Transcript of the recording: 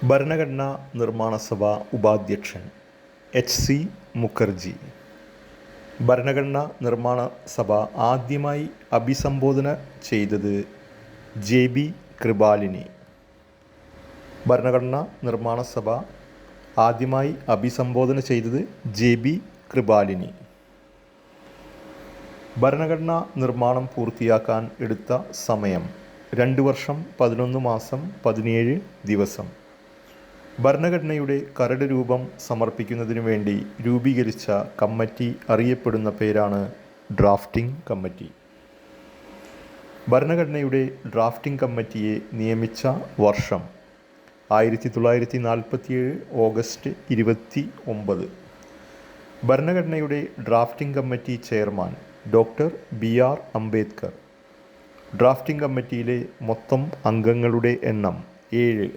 ഭരണഘടനാ നിർമ്മാണ സഭ ഉപാധ്യക്ഷൻ എച്ച്.സി. മുഖർജി. ഭരണഘടനാ നിർമ്മാണ സഭ ആദ്യമായി അഭിസംബോധന ചെയ്തത് ജെ.ബി. കൃപാലിനി. ഭരണഘടനാ നിർമ്മാണ സഭ ആദ്യമായി അഭിസംബോധന ചെയ്തത് ജെ.ബി. കൃപാലിനി. ഭരണഘടനാ നിർമ്മാണം പൂർത്തിയാക്കാൻ എടുത്ത സമയം 2 വർഷം 11 മാസം 17 ദിവസം. ഭരണഘടനയുടെ കരട് രൂപം സമർപ്പിക്കുന്നതിനു വേണ്ടി രൂപീകരിച്ച കമ്മിറ്റി അറിയപ്പെടുന്ന പേരാണ് ഡ്രാഫ്റ്റിംഗ് കമ്മിറ്റി. ഭരണഘടനയുടെ ഡ്രാഫ്റ്റിംഗ് കമ്മിറ്റിയെ നിയമിച്ച വർഷം 1947 ഓഗസ്റ്റ് 29. ഭരണഘടനയുടെ drafting committee chairman doctor B R. Ambedkar. Drafting കമ്മിറ്റിയിലെ മൊത്തം അംഗങ്ങളുടെ എണ്ണം 7.